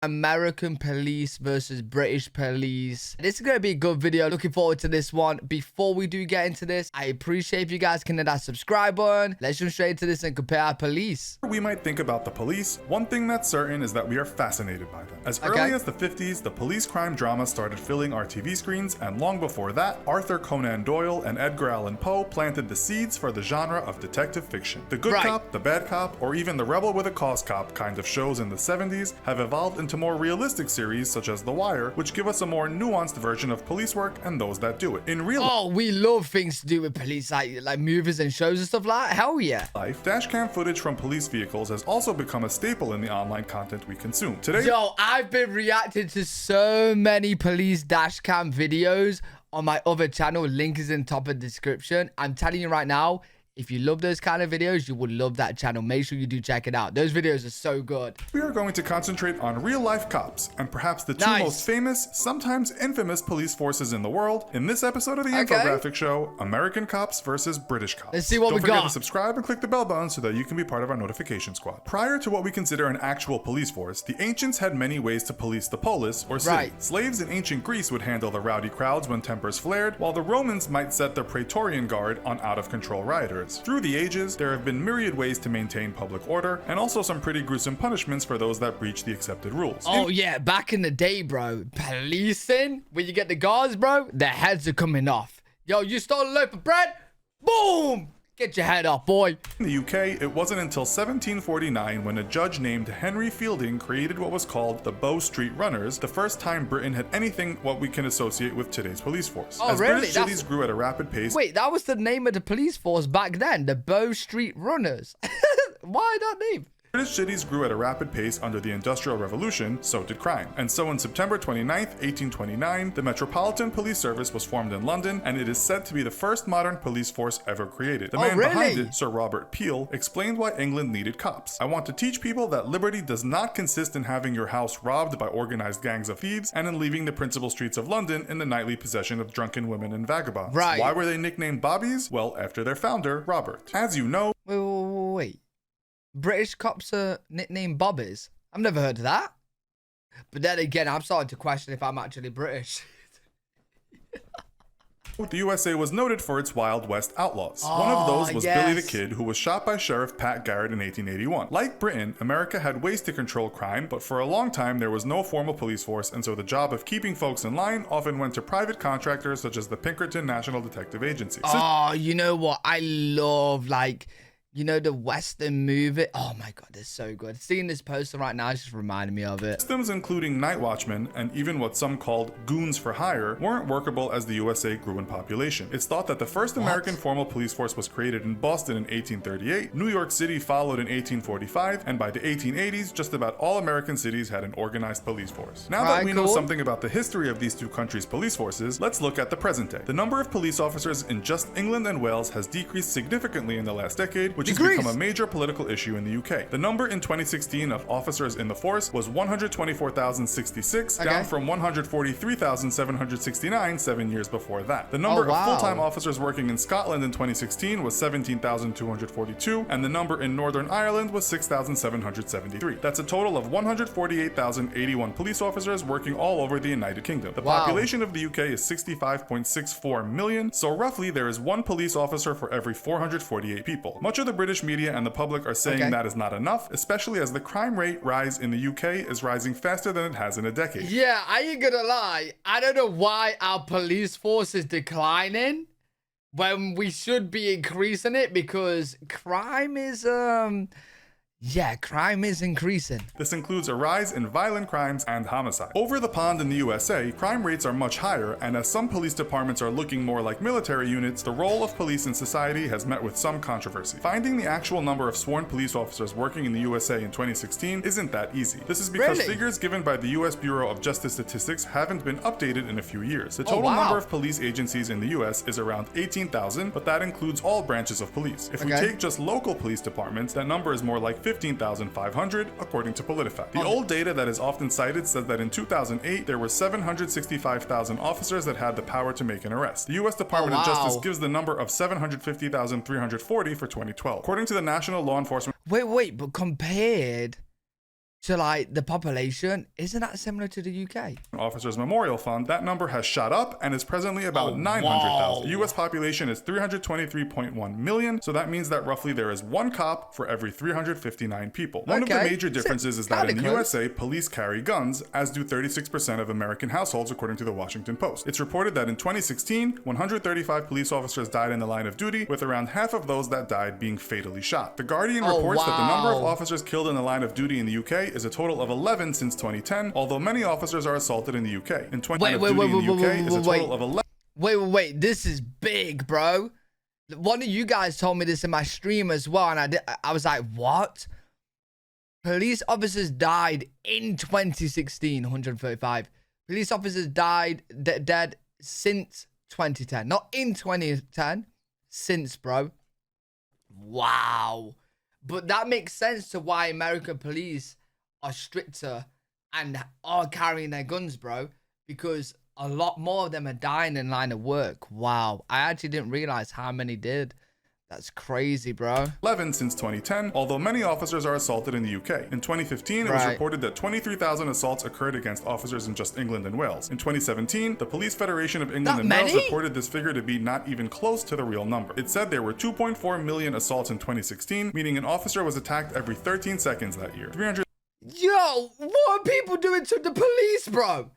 American police versus British police. This is going to be a good video. Looking forward to this one. Before we do get into this, I appreciate if you guys can hit that subscribe button. Let's jump straight into this and compare our police. We might think about the police. One thing that's certain is that we are fascinated by them. As early as the 50s, the police crime drama started filling our TV screens, and long before that, Arthur Conan Doyle and Edgar Allan Poe planted the seeds for the genre of detective fiction. The good cop, the bad cop, or even the rebel with a cause cop kind of shows in the 70s have evolved into more realistic series such as The Wire, which give us a more nuanced version of police work and those that do it. In real we love things to do with police, like movies and shows and stuff like that. Hell yeah. life, dashcam footage from police vehicles has also become a staple in the online content we consume. Today, Yo, I've been reacting to so many police dashcam videos on my other channel. Link is in top of the description. I'm telling you right now, if you love those kind of videos, you would love that channel. Make sure you do check it out. Those videos are so good. we are going to concentrate on real-life cops and perhaps the two most famous, sometimes infamous police forces in the world in this episode of the infographic show, American Cops versus British Cops. Let's see what we got. Don't forget to subscribe and click the bell button so that you can be part of our notification squad. Prior to what we consider an actual police force, the ancients had many ways to police the polis, or city. Slaves in ancient Greece would handle the rowdy crowds when tempers flared, while the Romans might set the Praetorian Guard on out-of-control rioters. Through the ages, there have been myriad ways to maintain public order, and also some pretty gruesome punishments for those that breach the accepted rules. Oh yeah, back in the day, bro, policing, when you get the guards, bro, their heads are coming off. Yo, you stole a loaf of bread? Boom! Get your head off, boy. In the UK, it wasn't until 1749 when a judge named Henry Fielding created what was called the Bow Street Runners, the first time Britain had anything what we can associate with today's police force. Oh, As really? British cities grew at a rapid pace. Wait, that was the name of the police force back then, the Bow Street Runners. Why that name? British cities grew at a rapid pace under the Industrial Revolution, so did crime. And so on September 29, 1829, the Metropolitan Police Service was formed in London, and it is said to be the first modern police force ever created. The man behind it, Sir Robert Peel, explained why England needed cops. I want to teach people that liberty does not consist in having your house robbed by organized gangs of thieves and in leaving the principal streets of London in the nightly possession of drunken women and vagabonds. Why were they nicknamed Bobbies? Well, after their founder, Robert. As you know... Wait. British cops are nicknamed Bobbies? I've never heard of that. But then again, I'm starting to question if I'm actually British. The USA was noted for its Wild West outlaws. One of those was Billy the Kid, who was shot by Sheriff Pat Garrett in 1881. Like Britain, America had ways to control crime, but for a long time there was no formal police force, and so the job of keeping folks in line often went to private contractors such as the Pinkerton National Detective Agency. You know what? I love, you know, the Western movie. Oh my God, it's so good. Seeing this poster right now is just reminding me of it. Systems including night watchmen and even what some called goons for hire weren't workable as the USA grew in population. It's thought that the first American formal police force was created in Boston in 1838, New York City followed in 1845, and by the 1880s, just about all American cities had an organized police force. Now that we know something about the history of these two countries' police forces, let's look at the present day. The number of police officers in just England and Wales has decreased significantly in the last decade, which has become a major political issue in the UK. The number in 2016 of officers in the force was 124,066, down from 143,769 7 years before that. The number of full-time officers working in Scotland in 2016 was 17,242, and the number in Northern Ireland was 6,773. That's a total of 148,081 police officers working all over the United Kingdom. The population of the UK is 65.64 million, so roughly there is one police officer for every 448 people. Much of the British media and the public are saying that is not enough, especially as the crime rate rise in the UK is rising faster than it has in a decade. Yeah, I ain't gonna lie. I don't know why our police force is declining when we should be increasing it, because crime is crime is increasing. This includes a rise in violent crimes and homicide. Over the pond in the USA, crime rates are much higher, and as some police departments are looking more like military units, the role of police in society has met with some controversy. Finding the actual number of sworn police officers working in the USA in 2016 isn't that easy. This is because figures given by the US Bureau of Justice Statistics haven't been updated in a few years. The total number of police agencies in the US is around 18,000, but that includes all branches of police. If we take just local police departments, that number is more like 15,500, according to PolitiFact. The old data that is often cited says that in 2008, there were 765,000 officers that had the power to make an arrest. The U.S. Department of Justice gives the number of 750,340 for 2012. According to the National Law Enforcement... Wait, but compared to like the population. Isn't that similar to the UK? Officers Memorial Fund, that number has shot up and is presently about 900,000. The US population is 323.1 million, so that means that roughly there is one cop for every 359 people. One of the major differences is that in the USA, police carry guns, as do 36% of American households, according to the Washington Post. It's reported that in 2016, 135 police officers died in the line of duty, with around half of those that died being fatally shot. The Guardian reports that the number of officers killed in the line of duty in the UK is a total of 11 since 2010, although many officers are assaulted in the UK. In 2011. Wait, this is big, bro. One of you guys told me this in my stream as well, and I was like, what? Police officers died in 2016, 135. Police officers died dead since 2010. Not in 2010, since, bro. Wow. But that makes sense to why American police are stricter and are carrying their guns, bro, because a lot more of them are dying in line of work. Wow. I actually didn't realize how many did. That's crazy, bro. 11 since 2010, although many officers are assaulted in the UK. In 2015, it was reported that 23,000 assaults occurred against officers in just England and Wales. In 2017, the Police Federation of England and Wales reported this figure to be not even close to the real number. It said there were 2.4 million assaults in 2016, meaning an officer was attacked every 13 seconds that year. Yo, what are people doing to the police, bro?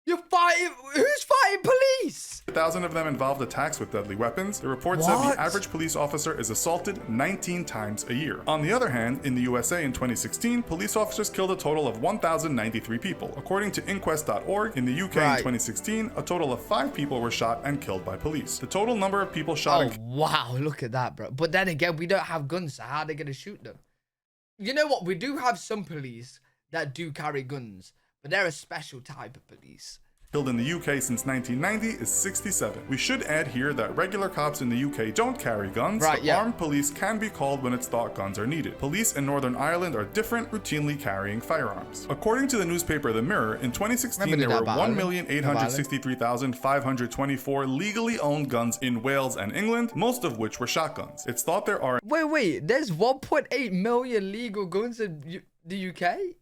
You're fighting. Who's fighting police? 1,000 of them involved attacks with deadly weapons. The report said the average police officer is assaulted 19 times a year. On the other hand, in the USA in 2016, police officers killed a total of 1,093 people. According to Inquest.org, in the UK in 2016, a total of 5 people were shot and killed by police. The total number of people shot. Wow, look at that, bro. But then again, we don't have guns, so how are they gonna shoot them? You know what? We do have some police that do carry guns, but they're a special type of police. Killed in the UK since 1990 is 67. We should add here that regular cops in the UK don't carry guns, but armed police can be called when it's thought guns are needed. Police in Northern Ireland are different, routinely carrying firearms. According to the newspaper The Mirror, in 2016 there were 1,863,524 legally owned guns in Wales and England, most of which were shotguns. It's thought there are... Wait, there's 1.8 million legal guns in the UK?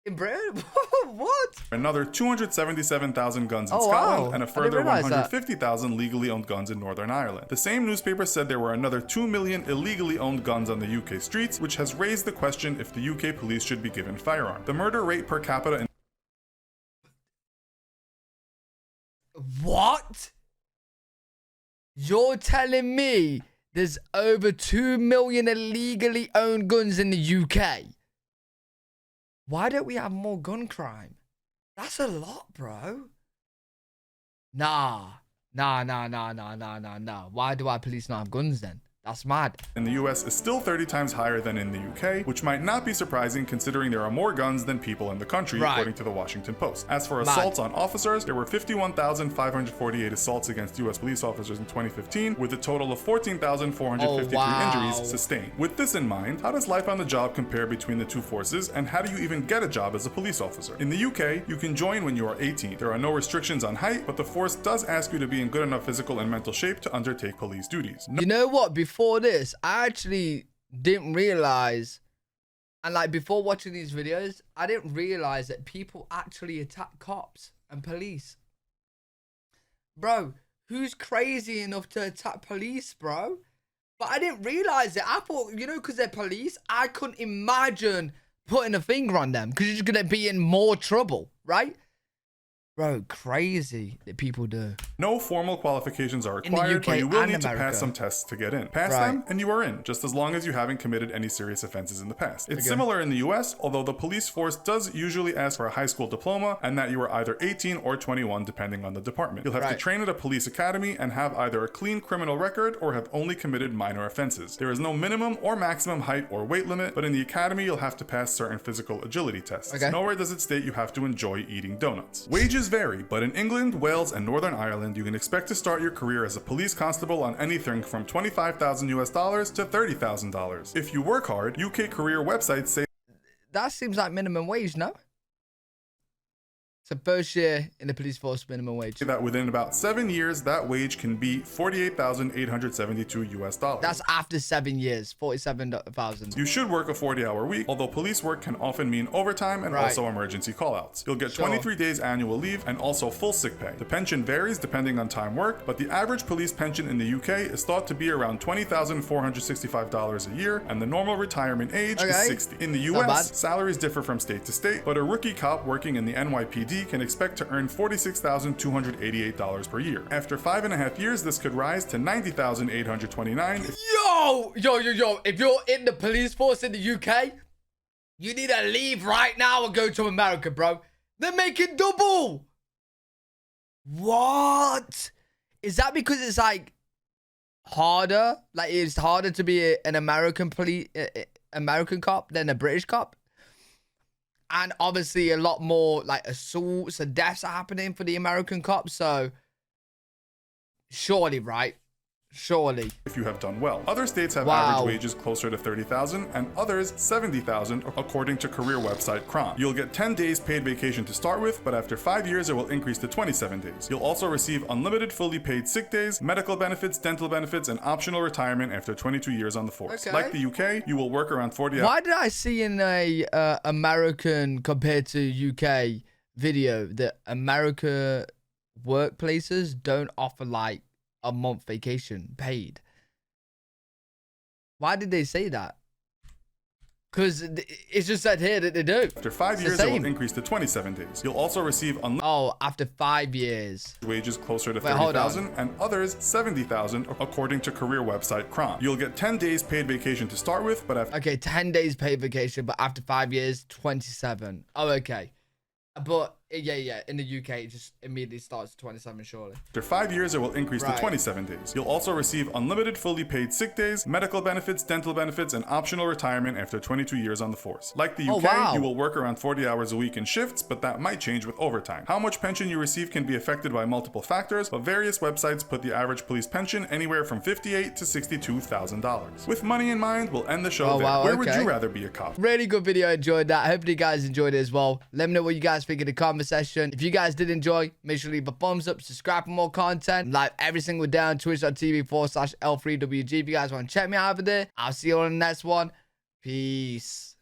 In Britain? What? Another 277,000 guns in Scotland and a further 150,000 legally owned guns in Northern Ireland. The same newspaper said there were another 2 million illegally owned guns on the UK streets, which has raised the question if the UK police should be given firearms. The murder rate per capita in... What? You're telling me there's over 2 million illegally owned guns in the UK? Why don't we have more gun crime? That's a lot, bro. Nah. Why do our police not have guns then? That's mad. In the US is still 30 times higher than in the UK, which might not be surprising considering there are more guns than people in the country, according to the Washington Post. As for assaults on officers, there were 51,548 assaults against US police officers in 2015, with a total of 14,453 injuries sustained. With this in mind, how does life on the job compare between the two forces, and how do you even get a job as a police officer? In the UK, you can join when you are 18. There are no restrictions on height, but the force does ask you to be in good enough physical and mental shape to undertake police duties. You know what? Before this, I actually didn't realize, and like before watching these videos, I didn't realize that people actually attack cops and police. Bro, who's crazy enough to attack police, bro? But I didn't realize it. I thought, you know, because they're police, I couldn't imagine putting a finger on them because you're just going to be in more trouble, right? Bro, crazy that people do. No formal qualifications are required, but you will need to pass some tests to get in. Pass them, and you are in, just as long as you haven't committed any serious offenses in the past. It's similar in the US, although the police force does usually ask for a high school diploma, and that you are either 18 or 21, depending on the department. You'll have to train at a police academy and have either a clean criminal record or have only committed minor offenses. There is no minimum or maximum height or weight limit, but in the academy, you'll have to pass certain physical agility tests. Nowhere does it state you have to enjoy eating donuts. Wages vary, but in England, Wales, and Northern Ireland, you can expect to start your career as a police constable on anything from $25,000 US to $30,000. If you work hard, UK career websites say that seems like minimum wage, no? So first year in the police force minimum wage. That within about 7 years, that wage can be $48,872 US. That's after 7 years, 47,000. You should work a 40-hour week, although police work can often mean overtime and also emergency callouts. You'll get 23 days annual leave and also full sick pay. The pension varies depending on time worked, but the average police pension in the UK is thought to be around $20,465 a year, and the normal retirement age is 60. In the US, salaries differ from state to state, but a rookie cop working in the NYPD can expect to earn $46,288 per year. After 5.5 years, this could rise to $90,829. Yo! If you're in the police force in the UK, you need to leave right now and go to America, bro. They're making double. What? Is that because it's like harder? Like it's harder to be an American American cop than a British cop? And obviously a lot more like assaults and deaths are happening for the American cops. So surely, right? Surely. If you have done well. Other states have average wages closer to $30,000 and others $70,000 according to career website Cryar. You'll get 10 days paid vacation to start with, but after 5 years it will increase to 27 days. You'll also receive unlimited fully paid sick days, medical benefits, dental benefits, and optional retirement after 22 years on the force. Like the UK, you will work around 40 hours. Why did I see in a American compared to UK video that America workplaces don't offer like a month vacation paid? Why did they say that? Because it's just said here that they do. After 5 years, it will increase to 27 days. You'll also receive after 5 years. Wages closer to $30,000 and others $70,000 according to career website Cryar. You'll get 10 days paid vacation to start with, but after 10 days paid vacation, but after 5 years, 27. Oh, okay. But yeah, in the UK, it just immediately starts at 27, surely. After 5 years, it will increase to 27 days. You'll also receive unlimited fully paid sick days, medical benefits, dental benefits, and optional retirement after 22 years on the force. Like the UK, you will work around 40 hours a week in shifts, but that might change with overtime. How much pension you receive can be affected by multiple factors, but various websites put the average police pension anywhere from $58,000 to $62,000. With money in mind, we'll end the show there. Where would you rather be a cop? Really good video. Enjoyed that. Hopefully you guys enjoyed it as well. Let me know what you guys think in the comment section. If you guys did enjoy, make sure to leave a thumbs up, subscribe for more content. Live every single day on twitch.tv/L3WG. If you guys want to check me out over there, I'll see you on the next one. Peace.